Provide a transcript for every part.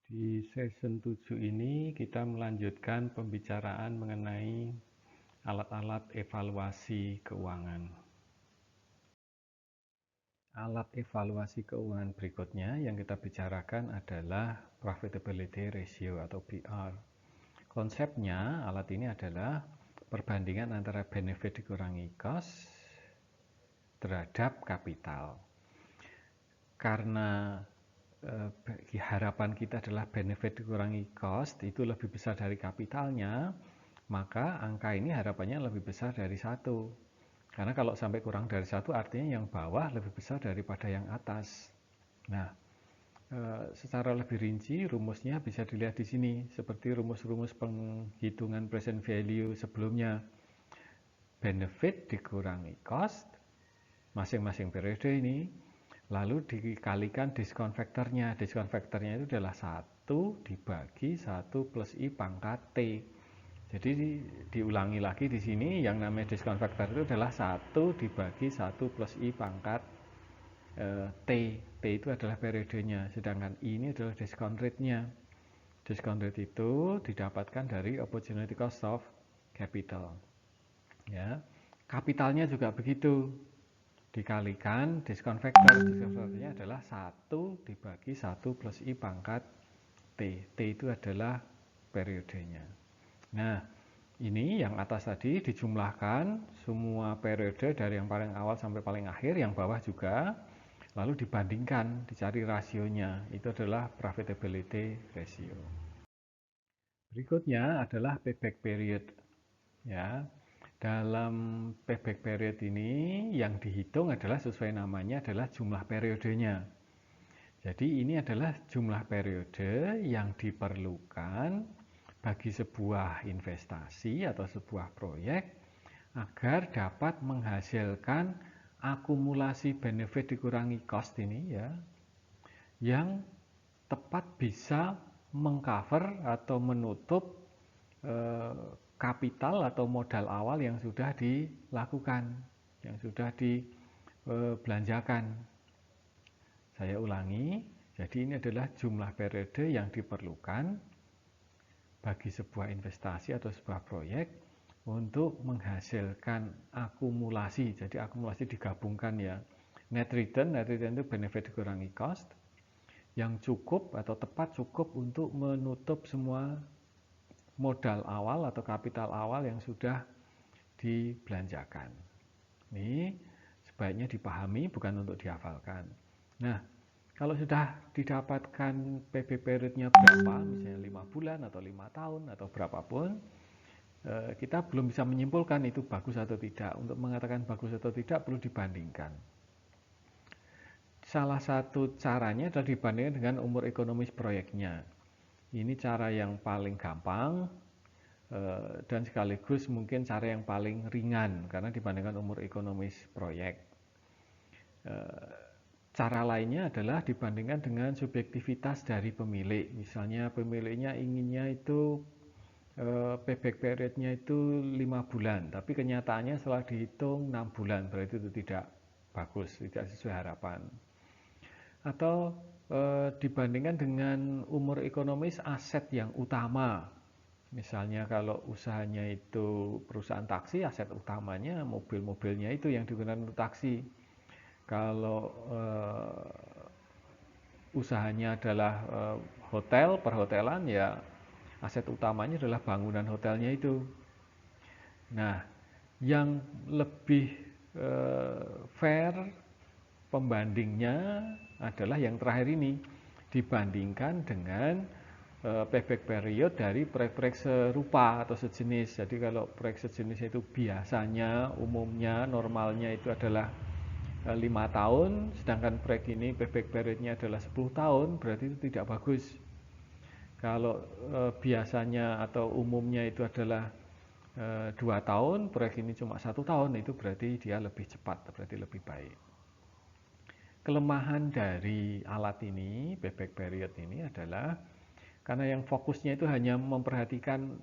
Di season 7 ini kita melanjutkan pembicaraan mengenai alat-alat evaluasi keuangan. Alat evaluasi keuangan berikutnya yang kita bicarakan adalah profitability ratio atau PR. Konsepnya alat ini adalah perbandingan antara benefit dikurangi cost terhadap kapital. Karena harapan kita adalah benefit dikurangi cost itu lebih besar dari kapitalnya, maka angka ini harapannya lebih besar dari 1. Karena kalau sampai kurang dari 1 artinya yang bawah lebih besar daripada yang atas. Nah, secara lebih rinci rumusnya bisa dilihat di sini seperti rumus-rumus penghitungan present value sebelumnya. Benefit dikurangi cost masing-masing periode ini, lalu dikalikan diskon faktornya. Diskon faktornya itu adalah 1 dibagi 1 plus I pangkat T. Jadi diulangi lagi di sini, yang namanya diskon faktor itu adalah 1 dibagi 1 plus I pangkat T. T itu adalah periodenya, sedangkan I ini adalah diskon rate-nya. Diskon rate itu didapatkan dari opportunity cost of capital. Ya, kapitalnya juga begitu. Dikalikan diskon faktor. Diskon faktornya adalah 1 dibagi 1 plus I pangkat T. T itu adalah periodenya. Nah, ini yang atas tadi dijumlahkan semua periode dari yang paling awal sampai paling akhir, yang bawah juga, lalu dibandingkan, dicari rasionya. Itu adalah profitability ratio. Berikutnya adalah payback period. Ya, dalam payback period ini yang dihitung adalah sesuai namanya adalah jumlah periodenya. Jadi ini adalah jumlah periode yang diperlukan bagi sebuah investasi atau sebuah proyek agar dapat menghasilkan akumulasi benefit dikurangi cost ini ya, yang tepat bisa mengcover atau menutup kapital atau modal awal yang sudah dilakukan, yang sudah dibelanjakan. Saya ulangi, jadi ini adalah jumlah periode yang diperlukan bagi sebuah investasi atau sebuah proyek untuk menghasilkan akumulasi. Jadi akumulasi digabungkan ya. Net return itu benefit dikurangi cost, yang cukup atau tepat cukup untuk menutup semua modal awal atau kapital awal yang sudah dibelanjakan. Ini sebaiknya dipahami, bukan untuk dihafalkan. Nah, kalau sudah didapatkan payback periodnya berapa, misalnya 5 bulan atau 5 tahun atau berapapun, kita belum bisa menyimpulkan itu bagus atau tidak. Untuk mengatakan bagus atau tidak perlu dibandingkan. Salah satu caranya adalah dibandingkan dengan umur ekonomis proyeknya. Ini cara yang paling gampang dan sekaligus mungkin cara yang paling ringan karena dibandingkan umur ekonomis proyek. Cara lainnya adalah dibandingkan dengan subjektivitas dari pemilik. Misalnya pemiliknya inginnya itu payback periodnya itu 5 bulan, tapi kenyataannya setelah dihitung 6 bulan, berarti itu tidak bagus, tidak sesuai harapan. Atau dibandingkan dengan umur ekonomis aset yang utama. Misalnya kalau usahanya itu perusahaan taksi, aset utamanya mobil-mobilnya itu yang digunakan untuk taksi. Kalau usahanya adalah hotel, perhotelan, ya aset utamanya adalah bangunan hotelnya itu. Nah, yang lebih fair pembandingnya adalah yang terakhir ini, dibandingkan dengan payback period dari proyek-proyek serupa atau sejenis. Jadi kalau proyek sejenis itu biasanya umumnya normalnya itu adalah 5 tahun, sedangkan proyek ini payback periodnya adalah 10 tahun, berarti itu tidak bagus. Kalau biasanya atau umumnya itu adalah 2 tahun, proyek ini cuma 1 tahun, itu berarti dia lebih cepat, berarti lebih baik. Kelemahan dari alat ini, payback period ini adalah karena yang fokusnya itu hanya memperhatikan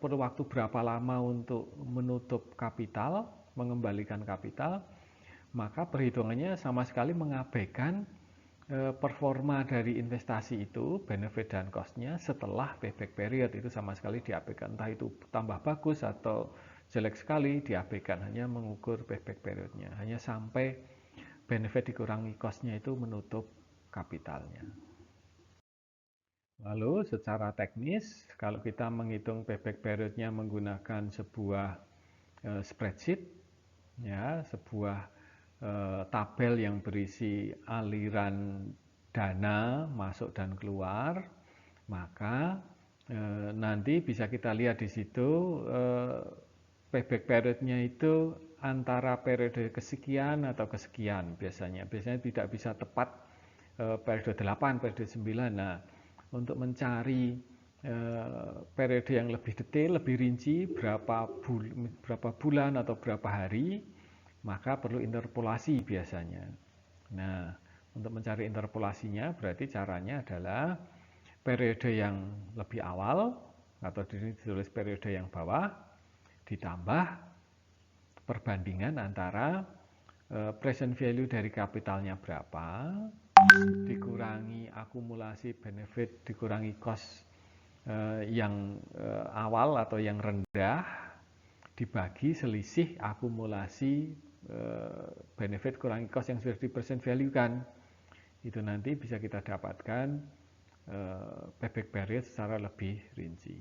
perlu waktu berapa lama untuk menutup kapital, mengembalikan kapital, maka perhitungannya sama sekali mengabaikan performa dari investasi itu, benefit dan cost-nya setelah payback period itu sama sekali diabaikan. Entah itu tambah bagus atau jelek sekali diabaikan, hanya mengukur payback period-nya. Hanya sampai benefit dikurangi cost-nya itu menutup kapitalnya. Lalu secara teknis, kalau kita menghitung payback period-nya menggunakan sebuah spreadsheet, ya, sebuah tabel yang berisi aliran dana masuk dan keluar, maka nanti bisa kita lihat di situ payback periodnya itu antara periode kesekian atau kesekian biasanya tidak bisa tepat periode 8, periode 9. Nah, untuk mencari periode yang lebih detail, lebih rinci, berapa bulan atau berapa hari, maka perlu interpolasi biasanya. Nah, untuk mencari interpolasinya berarti caranya adalah periode yang lebih awal atau ditulis periode yang bawah ditambah perbandingan antara present value dari kapitalnya berapa dikurangi akumulasi benefit dikurangi cost yang awal atau yang rendah dibagi selisih akumulasi benefit kurangi cost yang sudah di present value kan, itu nanti bisa kita dapatkan payback period secara lebih rinci.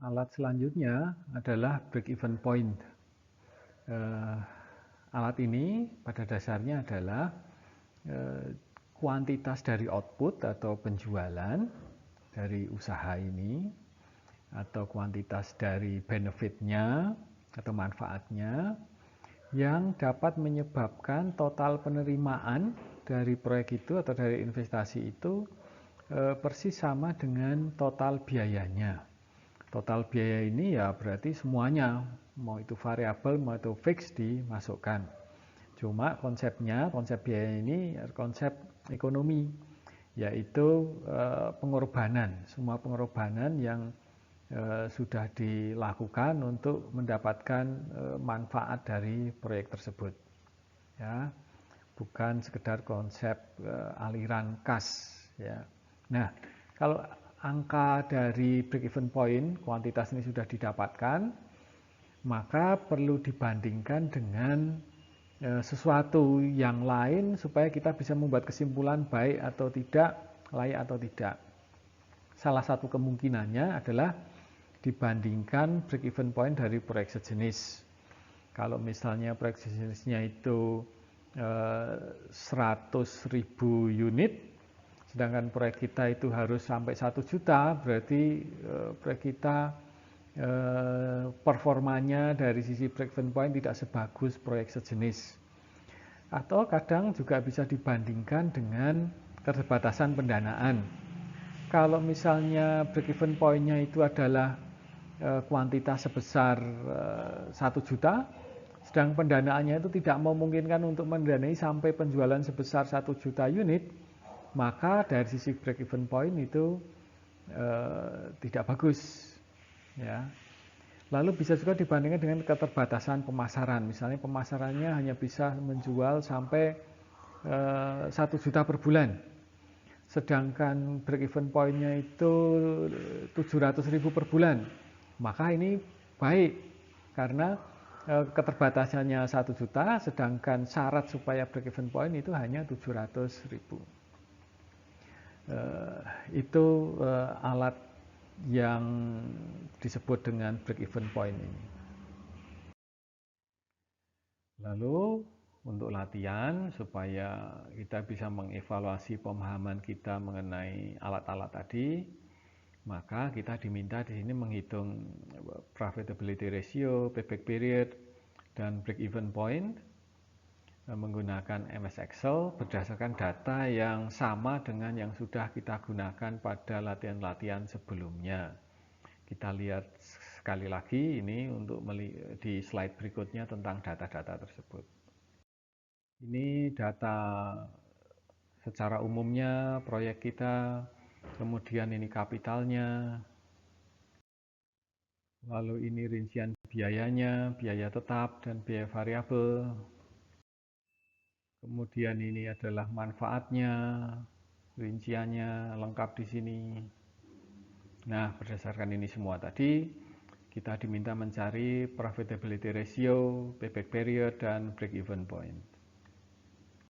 Alat selanjutnya adalah break even point. Alat ini pada dasarnya adalah kuantitas dari output atau penjualan dari usaha ini atau kuantitas dari benefitnya atau manfaatnya yang dapat menyebabkan total penerimaan dari proyek itu atau dari investasi itu persis sama dengan total biayanya. Total biaya ini ya berarti semuanya, mau itu variabel mau itu fix dimasukkan. Cuma konsep biaya ini konsep ekonomi, yaitu pengorbanan, semua pengorbanan yang sudah dilakukan untuk mendapatkan manfaat dari proyek tersebut. Ya, bukan sekedar konsep aliran kas. Ya. Nah, kalau angka dari break even point, kuantitas ini sudah didapatkan, maka perlu dibandingkan dengan sesuatu yang lain supaya kita bisa membuat kesimpulan baik atau tidak, layak atau tidak. Salah satu kemungkinannya adalah dibandingkan break even point dari proyek sejenis. Kalau misalnya proyek sejenisnya itu 100.000 unit, sedangkan proyek kita itu harus sampai 1 juta, berarti proyek kita performanya dari sisi break even point tidak sebagus proyek sejenis. Atau kadang juga bisa dibandingkan dengan keterbatasan pendanaan. Kalau misalnya break even point-nya itu adalah kuantitas sebesar 1 juta, sedang pendanaannya itu tidak memungkinkan untuk mendanai sampai penjualan sebesar 1 juta unit, maka dari sisi break even point itu tidak bagus. Ya. Lalu bisa juga dibandingkan dengan keterbatasan pemasaran. Misalnya pemasarannya hanya bisa menjual sampai 1 juta per bulan. Sedangkan break even point-nya itu 700.000 per bulan. Maka ini baik karena keterbatasannya 1 juta, sedangkan syarat supaya break even point itu hanya 700.000. Itu alat yang disebut dengan break even point ini. Lalu untuk latihan supaya kita bisa mengevaluasi pemahaman kita mengenai alat-alat tadi, maka kita diminta di sini menghitung profitability ratio, payback period, dan break even point menggunakan MS Excel berdasarkan data yang sama dengan yang sudah kita gunakan pada latihan-latihan sebelumnya. Kita lihat sekali lagi ini untuk di slide berikutnya tentang data-data tersebut. Ini data secara umumnya proyek kita, kemudian ini kapitalnya, lalu ini rincian biayanya, biaya tetap dan biaya variabel. Kemudian ini adalah manfaatnya, rinciannya lengkap di sini. Nah, berdasarkan ini semua tadi, kita diminta mencari profitability ratio, payback period, dan break even point.